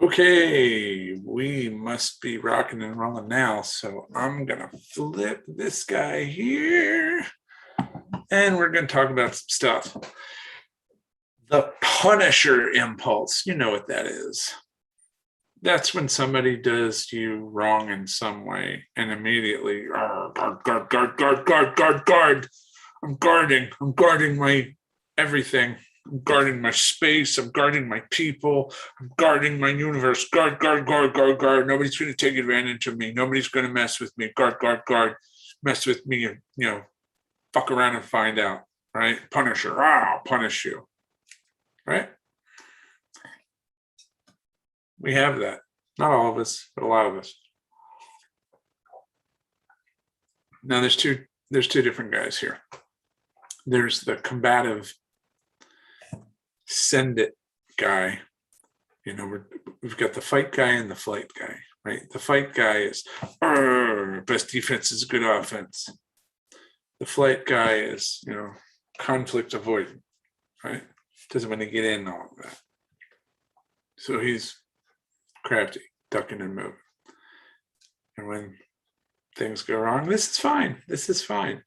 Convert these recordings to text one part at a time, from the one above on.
Okay, we must be rocking and rolling now. So I'm gonna flip this guy here and we're gonna talk about some stuff. The Punisher impulse, you know what that is. That's when somebody does you wrong in some way and immediately, guard, guard, guard, guard, guard, guard, guard. I'm guarding my everything. I'm guarding my space. I'm guarding my people. I'm guarding my universe. Guard, guard, guard, guard, guard. Nobody's going to take advantage of me. Nobody's going to mess with me. Guard, guard, guard. Mess with me and, fuck around and find out, right? Punisher. I'll punish you, right? We have that. Not all of us, but a lot of us. Now there's two different guys here. There's the combative send it guy. We've got the fight guy and the flight guy, right? The fight guy is best defense is good offense. The flight guy is, conflict avoidant, right? Doesn't want to get in all of that. So he's crafty, ducking and moving. And when things go wrong, this is fine. This is fine.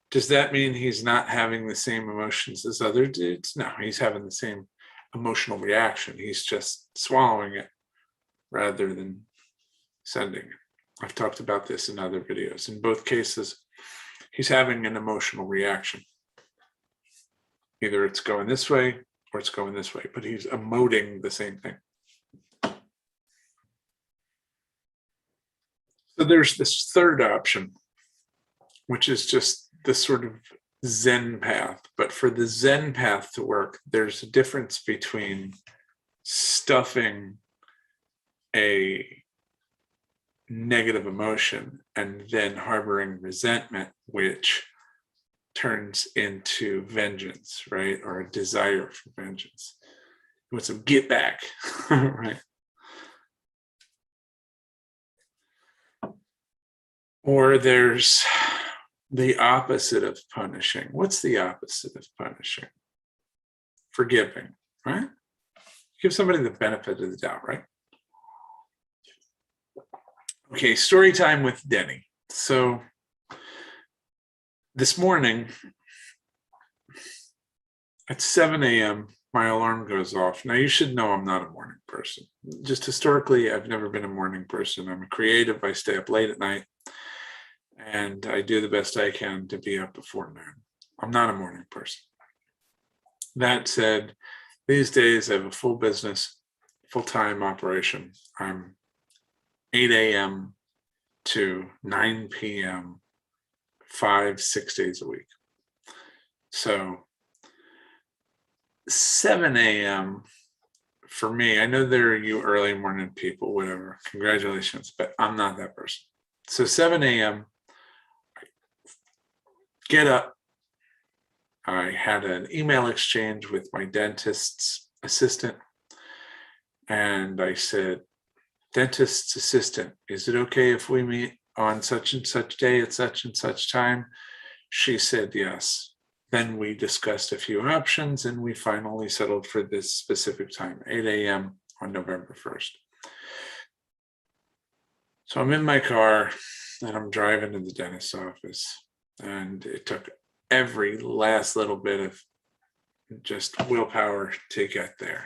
Does that mean he's not having the same emotions as other dudes? No, he's having the same emotional reaction. He's just swallowing it rather than sending it. I've talked about this in other videos. In both cases, he's having an emotional reaction. Either it's going this way or it's going this way, but he's emoting the same thing. So there's this third option, which is just the sort of Zen path. But for the Zen path to work, there's a difference between stuffing a negative emotion and then harboring resentment, which turns into vengeance, right? Or a desire for vengeance. He wants to get back, right? Or there's the opposite of punishing. What's the opposite of punishing? Forgiving, right? Give somebody the benefit of the doubt, right? Okay, story time with Denny. So this morning at 7 a.m., my alarm goes off. Now, you should know I'm not a morning person. Just historically, I've never been a morning person. I'm a creative. I stay up late at night. And I do the best I can to be up before noon. I'm not a morning person. That said, these days I have a full business, full-time operation. I'm 8 a.m. to 9 p.m., 5-6 days a week. So 7 a.m. for me, I know there are you early morning people, whatever, congratulations, but I'm not that person. So 7 a.m., get up. I had an email exchange with my dentist's assistant. And I said, dentist's assistant, is it okay if we meet on such and such day at such and such time? She said yes. Then we discussed a few options and we finally settled for this specific time, 8 a.m. on November 1st. So I'm in my car and I'm driving to the dentist's office. And it took every last little bit of just willpower to get there.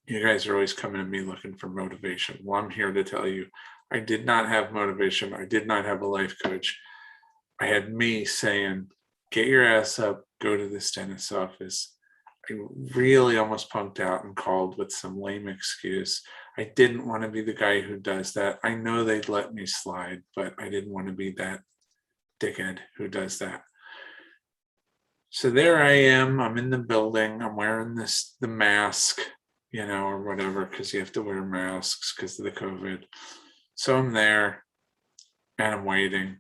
You guys are always coming to me looking for motivation. Well, I'm here to tell you, I did not have motivation. I did not have a life coach. I had me saying, get your ass up, go to this dentist's office. I really almost punked out and called with some lame excuse. I didn't want to be the guy who does that. I know they'd let me slide, but I didn't want to be that dickhead who does that. So there I am. I'm in the building. I'm wearing the mask, or whatever, because you have to wear masks because of the COVID. So I'm there and I'm waiting,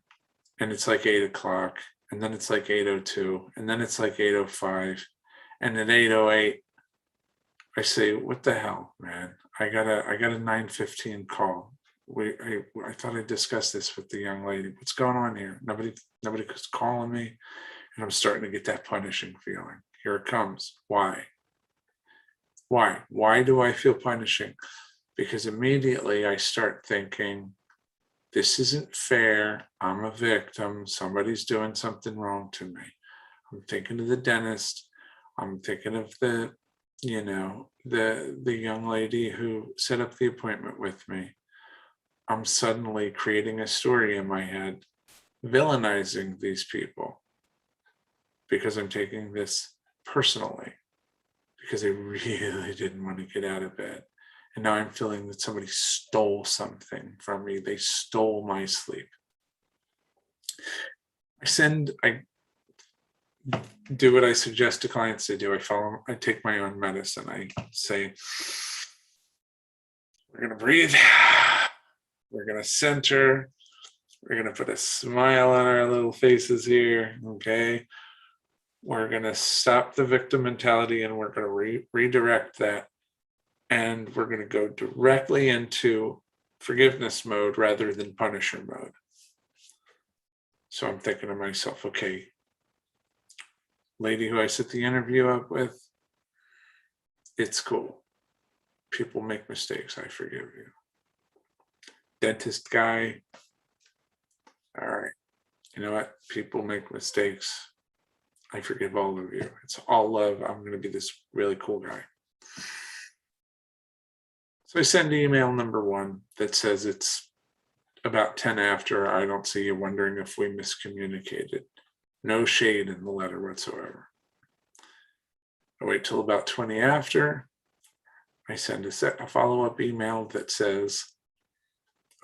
and it's like 8 o'clock, and then it's like 8:02, and then it's like 8:05, and at 8:08, I say, "What the hell, man? I got a 9:15 call. I thought I discussed this with the young lady. What's going on here? Nobody was calling me, and I'm starting to get that punishing feeling. Here it comes. Why? Why do I feel punishing? because immediately I start thinking, this isn't fair. I'm a victim. Somebody's doing something wrong to me. I'm thinking of the dentist. I'm thinking of the, the young lady who set up the appointment with me. I'm suddenly creating a story in my head, villainizing these people because I'm taking this personally, because I really didn't want to get out of bed. And now I'm feeling that somebody stole something from me. They stole my sleep. I do what I suggest to clients to do. I take my own medicine. I say, we're going to breathe. We're going to center. We're going to put a smile on our little faces here. Okay. We're going to stop the victim mentality and we're going to redirect that. And we're going to go directly into forgiveness mode rather than punisher mode. So I'm thinking to myself, okay, lady who I set the interview up with, it's cool. People make mistakes. I forgive you. Dentist guy, all right. You know what? People make mistakes. I forgive all of you. It's all love. I'm going to be this really cool guy. So I send email number 1 that says it's about 10 after. I don't see you wondering if we miscommunicated. No shade in the letter whatsoever. I wait till about 20 after. I send a follow-up email that says,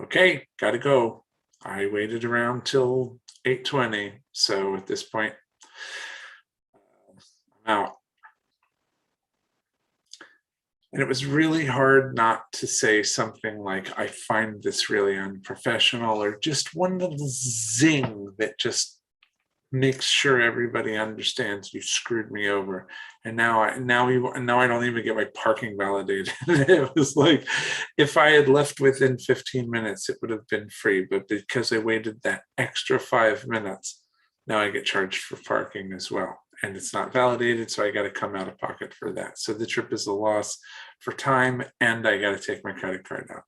okay, gotta go. I waited around till 8:20. So at this point, I'm out. And it was really hard not to say something like, I find this really unprofessional, or just one little zing that just makes sure everybody understands you screwed me over. And now I don't even get my parking validated. It was like, if I had left within 15 minutes, it would have been free. But because I waited that extra 5 minutes, now I get charged for parking as well. And it's not validated, so I got to come out of pocket for that. So the trip is a loss for time, and I got to take my credit card out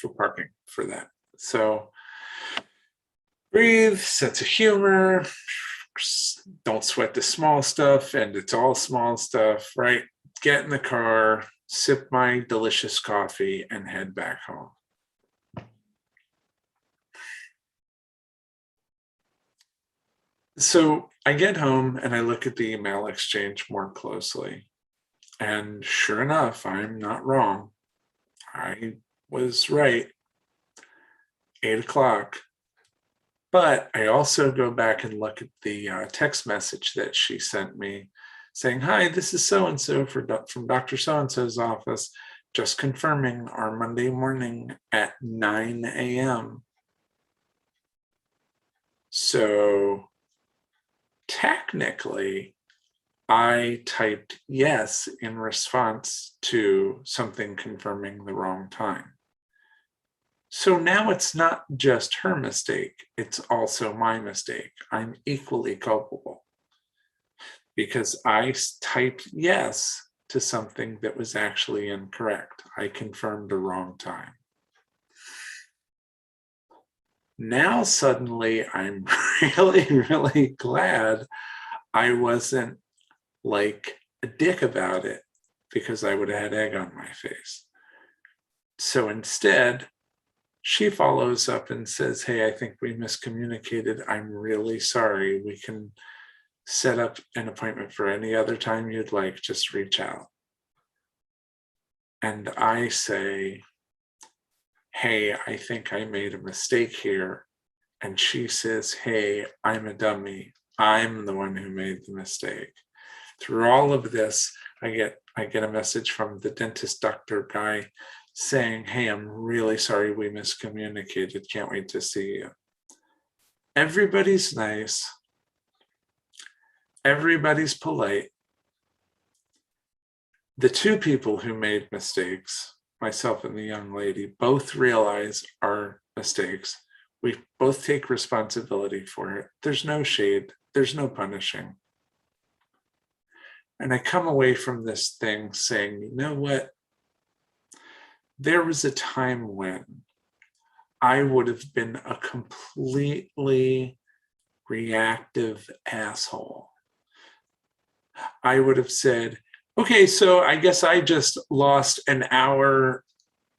for parking for that. So breathe, sense of humor, don't sweat the small stuff, and it's all small stuff, right? Get in the car, sip my delicious coffee, and head back home. So I get home and I look at the email exchange more closely. And sure enough, I'm not wrong. I was right. 8 o'clock. But I also go back and look at the text message that she sent me saying, hi, this is so-and-so from Dr. So-and-so's office, just confirming our Monday morning at 9 a.m. So technically, I typed yes in response to something confirming the wrong time. So now it's not just her mistake, it's also my mistake. I'm equally culpable because I typed yes to something that was actually incorrect. I confirmed the wrong time. Now suddenly I'm really, really glad I wasn't like a dick about it, because I would have had egg on my face. So instead, she follows up and says, hey, I think we miscommunicated. I'm really sorry. We can set up an appointment for any other time you'd like. Just reach out. And I say, hey, I think I made a mistake here. And she says, hey, I'm a dummy. I'm the one who made the mistake. Through all of this, I get a message from the dentist doctor guy saying, hey, I'm really sorry we miscommunicated. Can't wait to see you. Everybody's nice. Everybody's polite. The two people who made mistakes, myself and the young lady, both realize our mistakes. We both take responsibility for it. There's no shade. There's no punishing. And I come away from this thing saying, you know what? there was a time when I would have been a completely reactive asshole. I would have said, okay, so I guess I just lost an hour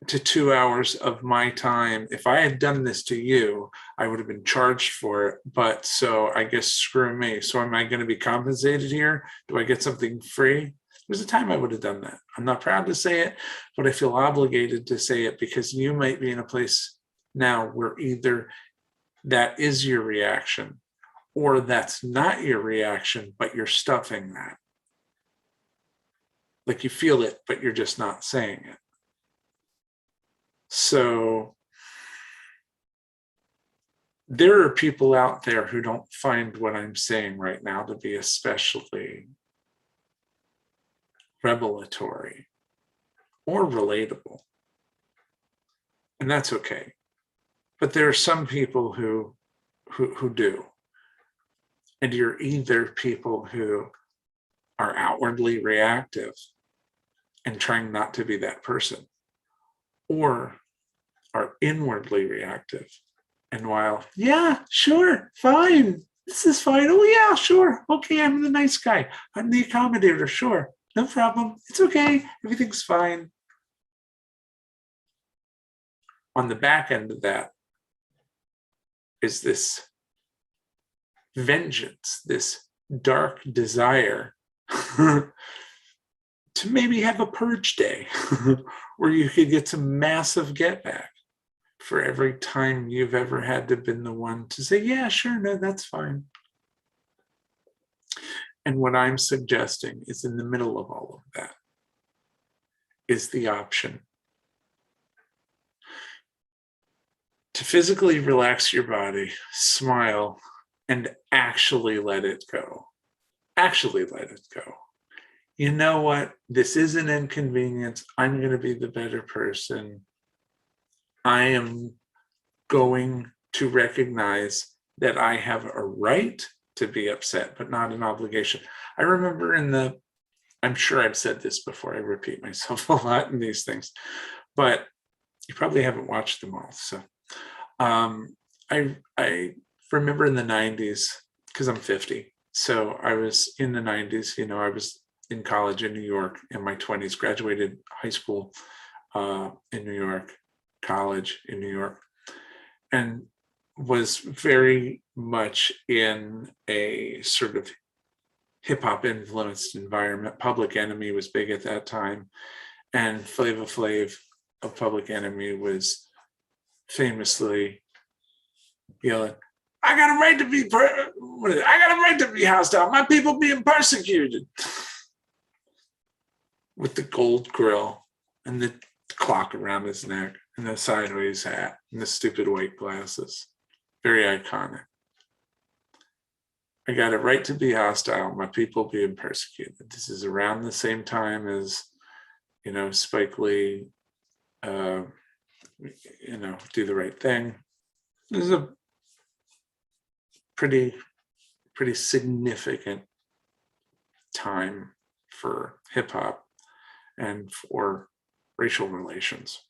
to 2 hours of my time. If I had done this to you, I would have been charged for it. But so I guess screw me. So am I going to be compensated here? Do I get something free? There's a time I would have done that. I'm not proud to say it, but I feel obligated to say it because you might be in a place now where either that is your reaction or that's not your reaction, but you're stuffing that. Like you feel it, but you're just not saying it. So there are people out there who don't find what I'm saying right now to be especially revelatory or relatable. And that's okay. But there are some people who do. And you're either people who are outwardly reactive and trying not to be that person, or are inwardly reactive. And while, yeah, sure, fine, this is fine. Oh, yeah, sure. Okay, I'm the nice guy. I'm the accommodator. Sure, no problem. It's okay. Everything's fine. On the back end of that is this vengeance, this dark desire to maybe have a purge day where you could get some massive get back for every time you've ever had to been the one to say, yeah, sure, no, that's fine. And what I'm suggesting is in the middle of all of that is the option to physically relax your body, smile, and actually let it go. Actually let it go. You know what? This is an inconvenience. I'm going to be the better person. I am going to recognize that I have a right to be upset, but not an obligation. I remember I'm sure I've said this before, I repeat myself a lot in these things, but you probably haven't watched them all. So I remember in the 90s, because I'm 50. So I was in the 90s, I was in college in New York in my 20s, graduated high school in New York, college in New York, and was very much in a sort of hip hop influenced environment. Public Enemy was big at that time, and Flava Flav of Public Enemy was famously yelling, "I got a right to be, I got a right to be hostile. My people being persecuted," with the gold grill and the clock around his neck and the sideways hat and the stupid white glasses. Very iconic. I got a right to be hostile. My people being persecuted. This is around the same time as, Spike Lee, Do the Right Thing. This is a pretty significant time for hip hop and for racial relations.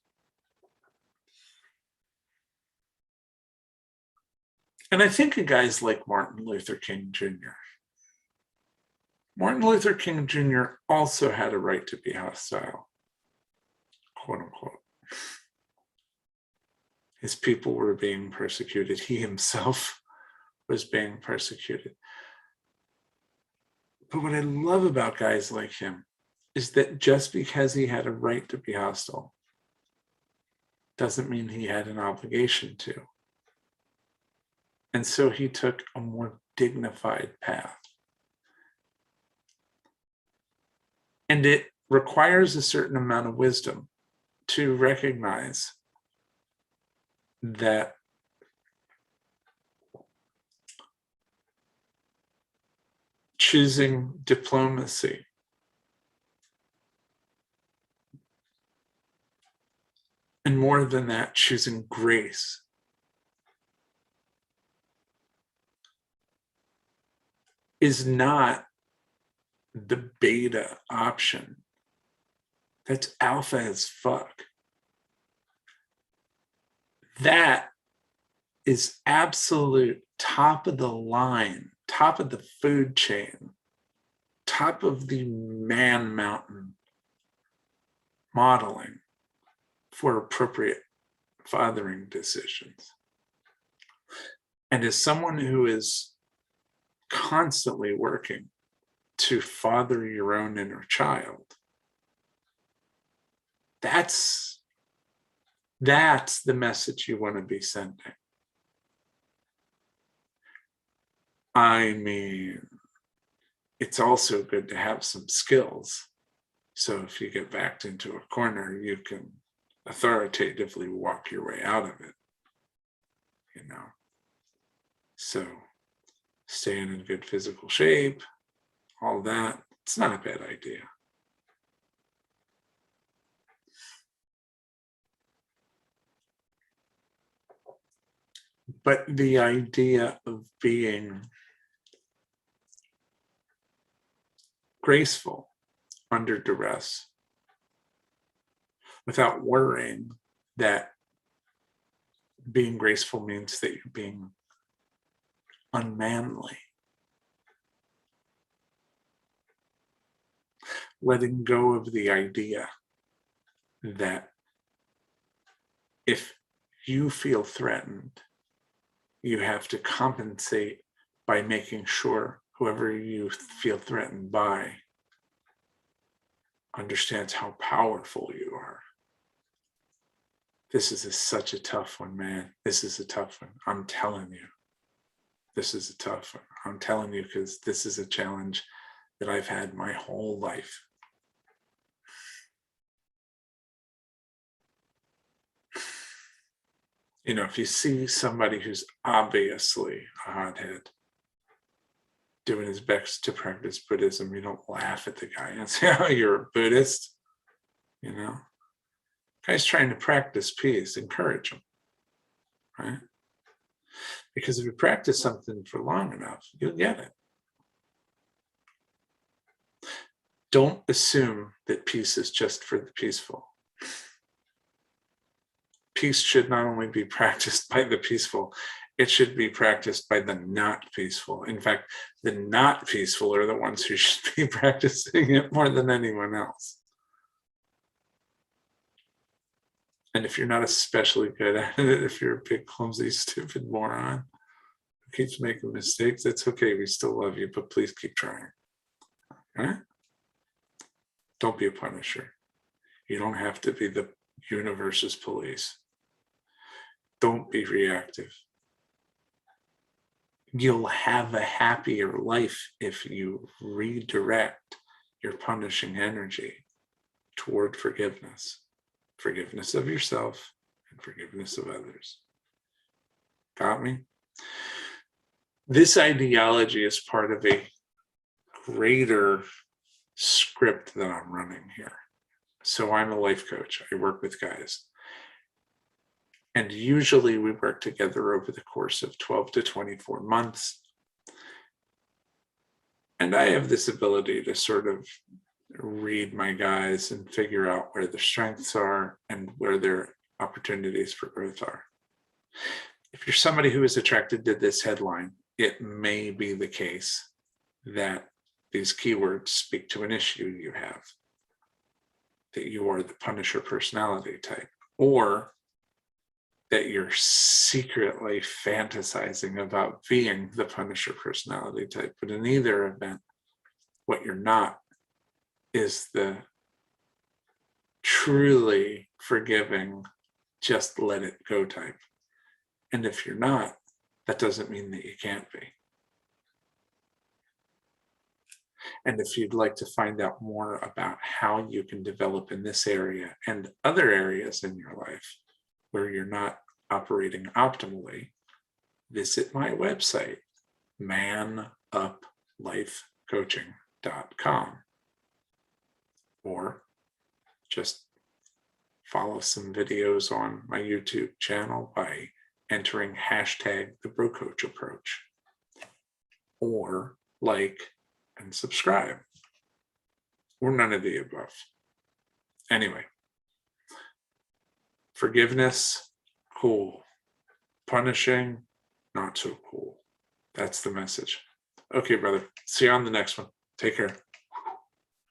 And I think of guys like Martin Luther King Jr. Martin Luther King Jr. also had a right to be hostile, quote unquote. His people were being persecuted. He himself was being persecuted. But what I love about guys like him is that just because he had a right to be hostile doesn't mean he had an obligation to. And so he took a more dignified path. And it requires a certain amount of wisdom to recognize that choosing diplomacy and more than that, choosing grace is not the beta option. That's alpha as fuck. That is absolute top of the line, top of the food chain, top of the man mountain modeling for appropriate fathering decisions. And as someone who is constantly working to father your own inner child, that's the message you want to be sending. I mean, it's also good to have some skills. So if you get backed into a corner, you can authoritatively walk your way out of it, you know. So staying in good physical shape, all that, it's not a bad idea. But the idea of being graceful under duress without worrying that being graceful means that you're being unmanly. Letting go of the idea that if you feel threatened, you have to compensate by making sure whoever you feel threatened by understands how powerful you are. This is such a tough one, man. This is a tough one. I'm telling you. This is a tough one. I'm telling you, because this is a challenge that I've had my whole life. You know, if you see somebody who's obviously a hothead doing his best to practice Buddhism, you don't laugh at the guy and say, oh, you're a Buddhist. You know, guy's trying to practice peace, encourage him, right? Because if you practice something for long enough, you'll get it. Don't assume that peace is just for the peaceful. Peace should not only be practiced by the peaceful, it should be practiced by the not peaceful. In fact, the not peaceful are the ones who should be practicing it more than anyone else. And if you're not especially good at it, if you're a big, clumsy, stupid moron who keeps making mistakes, it's okay. We still love you, but please keep trying. All right? Don't be a punisher. You don't have to be the universe's police. Don't be reactive. You'll have a happier life if you redirect your punishing energy toward forgiveness. Forgiveness of yourself and forgiveness of others. Got me? This ideology is part of a greater script that I'm running here. So I'm a life coach. I work with guys. And usually we work together over the course of 12 to 24 months. And I have this ability to sort of read my guys and figure out where their strengths are and where their opportunities for growth are. If you're somebody who is attracted to this headline, it may be the case that these keywords speak to an issue you have, that you are the Punisher personality type, or that you're secretly fantasizing about being the Punisher personality type. But in either event, what you're not is the truly forgiving, just let it go type. And if you're not, that doesn't mean that you can't be. And if you'd like to find out more about how you can develop in this area and other areas in your life where you're not operating optimally, visit my website, manuplifecoaching.com, or just follow some videos on my YouTube channel by entering hashtag the Bro Coach Approach, or like and subscribe, or none of the above. Anyway, forgiveness, cool. punishing, not so cool. That's the message. Okay, brother. See you on the next one. Take care.